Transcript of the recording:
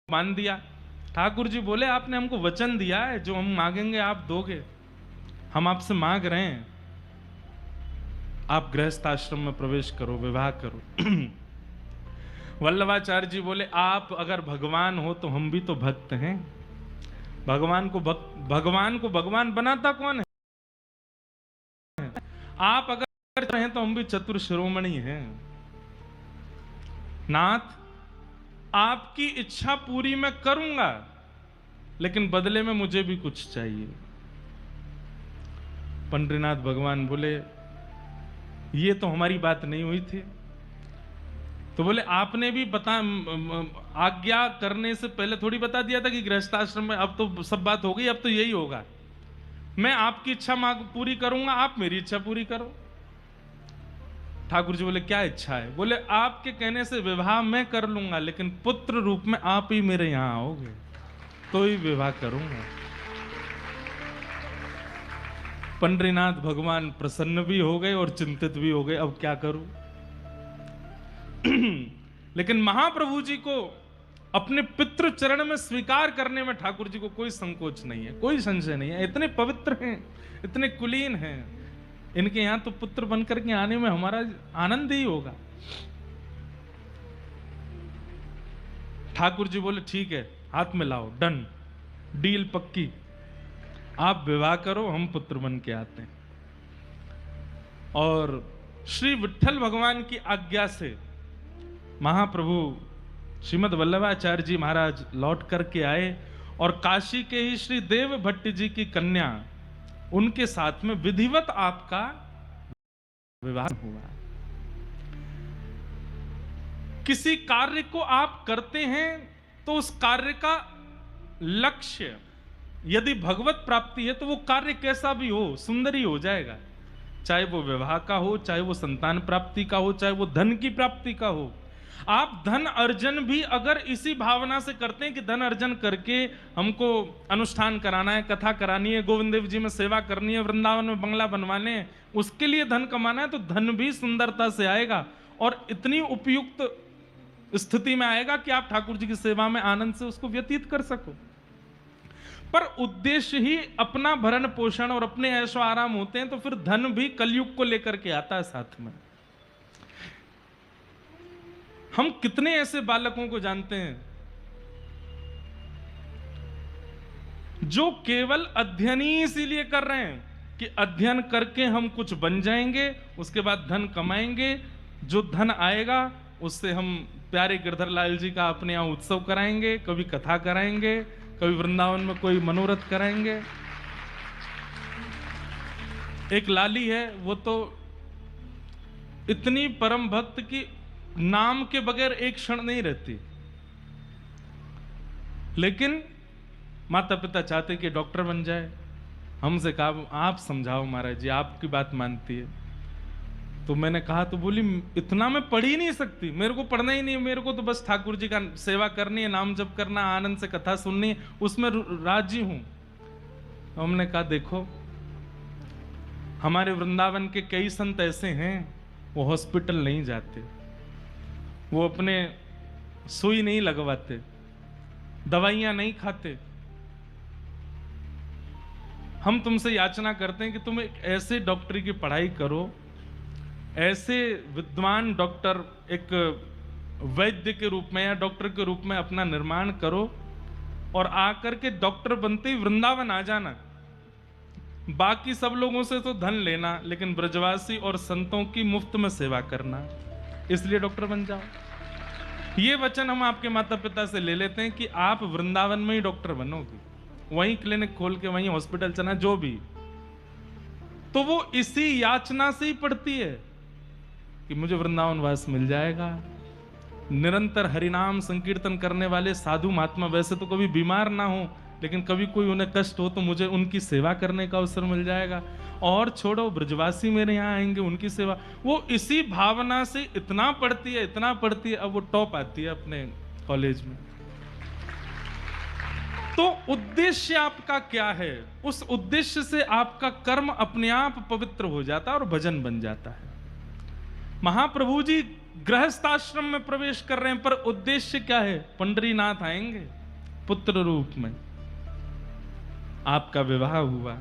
मान दिया। ठाकुर जी बोले आपने हमको वचन दिया है, जो हम मांगेंगे आप दोगे। हम आपसे मांग रहे हैं, आप गृहस्थ आश्रम में प्रवेश करो, विवाह करो। वल्लभाचार्य जी बोले आप अगर भगवान हो तो हम भी तो भक्त हैं। भगवान को भगवान बनाता कौन है? आप अगर हैं तो हम भी चतुर शिरोमणि हैं। नाथ, आपकी इच्छा पूरी मैं करूंगा, लेकिन बदले में मुझे भी कुछ चाहिए। पंडरीनाथ भगवान बोले ये तो हमारी बात नहीं हुई थी। तो बोले आपने भी आज्ञा करने से पहले थोड़ी बता दिया था कि गृहस्थाश्रम में अब तो सब बात हो गई, अब तो यही होगा। मैं आपकी इच्छा पूरी करूंगा, आप मेरी इच्छा पूरी करो। ठाकुर जी बोले क्या इच्छा है? बोले आपके कहने से विवाह मैं कर लूंगा, लेकिन पुत्र रूप में आप ही मेरे यहां आओगे तो ही विवाह करूंगा। पंडरीनाथ भगवान प्रसन्न भी हो गए और चिंतित भी हो गए, अब क्या करूं। लेकिन महाप्रभु जी को अपने पितृ चरण में स्वीकार करने में ठाकुर जी को कोई संकोच नहीं है, कोई संशय नहीं है। इतने पवित्र हैं, इतने कुलीन हैं, इनके यहां तो पुत्र बनकर के आने में हमारा आनंद ही होगा। ठाकुर जी बोले ठीक है, हाथ में लाओ, डन, डील पक्की, आप विवाह करो, हम पुत्र बन के आते हैं। और श्री विट्ठल भगवान की आज्ञा से महाप्रभु श्रीमद वल्लभाचार्य जी महाराज लौट करके आए और काशी के ही श्री देव भट्ट जी की कन्या, उनके साथ में विधिवत आपका विवाह हुआ। किसी कार्य को आप करते हैं तो उस कार्य का लक्ष्य यदि भगवत प्राप्ति है तो वो कार्य कैसा भी हो सुंदर ही हो जाएगा। चाहे वो विवाह का हो, चाहे वो संतान प्राप्ति का हो, चाहे वो धन की प्राप्ति का हो। आप धन अर्जन भी अगर इसी भावना से करते हैं कि धन अर्जन करके हमको अनुष्ठान कराना है, कथा करानी है, गोविंद देव जी में सेवा करनी है, वृंदावन में बंगला बनवाने हैं, उसके लिए धन कमाना है, तो धन भी सुंदरता से आएगा और इतनी उपयुक्त स्थिति में आएगा कि आप ठाकुर जी की सेवा में आनंद से उसको व्यतीत कर सको। पर उद्देश्य ही अपना भरण पोषण और अपने ऐशो आराम होते हैं, तो फिर धन भी कलयुग को लेकर के आता है साथ में। हम कितने ऐसे बालकों को जानते हैं जो केवल अध्ययन ही इसीलिए कर रहे हैं कि अध्ययन करके हम कुछ बन जाएंगे, उसके बाद धन कमाएंगे, जो धन आएगा उससे हम प्यारे गिरधर लाल जी का अपने यहां उत्सव कराएंगे, कभी कथा कराएंगे, कभी वृंदावन में कोई मनोरथ कराएंगे। एक लाली है, वो तो इतनी परम भक्त की नाम के बगैर एक क्षण नहीं रहती, लेकिन माता पिता चाहते कि डॉक्टर बन जाए। हमसे कहा आप समझाओ महाराज जी, आपकी बात मानती है। तो मैंने कहा, तो बोली इतना मैं पढ़ ही नहीं सकती, मेरे को पढ़ना ही नहीं, मेरे को तो बस ठाकुर जी का सेवा करनी है, नाम जप करना, आनंद से कथा सुननी है, उसमें राजी हूं। तो हमने कहा देखो, हमारे वृंदावन के कई संत ऐसे हैं, वो हॉस्पिटल नहीं जाते, वो अपने सुई नहीं लगवाते, दवाइयां नहीं खाते। हम तुमसे याचना करते हैं कि तुम एक ऐसे डॉक्टरी की पढ़ाई करो, ऐसे विद्वान डॉक्टर, एक वैद्य के रूप में या डॉक्टर के रूप में अपना निर्माण करो और आकर के डॉक्टर बनते ही वृंदावन आ जाना। बाकी सब लोगों से तो धन लेना, लेकिन ब्रजवासी और संतों की मुफ्त में सेवा करना, इसलिए डॉक्टर बन जाओ। ये वचन हम आपके माता पिता से ले लेते हैं कि आप वृंदावन में ही डॉक्टर बनोगे, वहीं क्लिनिक खोल के वहीं हॉस्पिटल चलना, जो भी। तो वो इसी याचना से ही पड़ती है कि मुझे वृंदावन वास मिल जाएगा। निरंतर हरिनाम संकीर्तन करने वाले साधु महात्मा वैसे तो कभी बीमार ना हो, लेकिन कभी कोई उन्हें कष्ट हो तो मुझे उनकी सेवा करने का अवसर मिल जाएगा। और छोड़ो, ब्रजवासी मेरे यहाँ आएंगे, उनकी सेवा, वो इसी भावना से इतना पढ़ती है, इतना पढ़ती है, अब वो टॉप आती है अपने कॉलेज में। तो उद्देश्य आपका क्या है? उस उद्देश्य से आपका कर्म अपने आप पवित्र हो जाता है और भजन बन जाता है। महाप्रभु जी गृहस्थाश्रम में प्रवेश कर रहे हैं, पर उद्देश्य क्या है? पंडरीनाथ आएंगे, पुत्र रूप में आपका विवाह हुआ।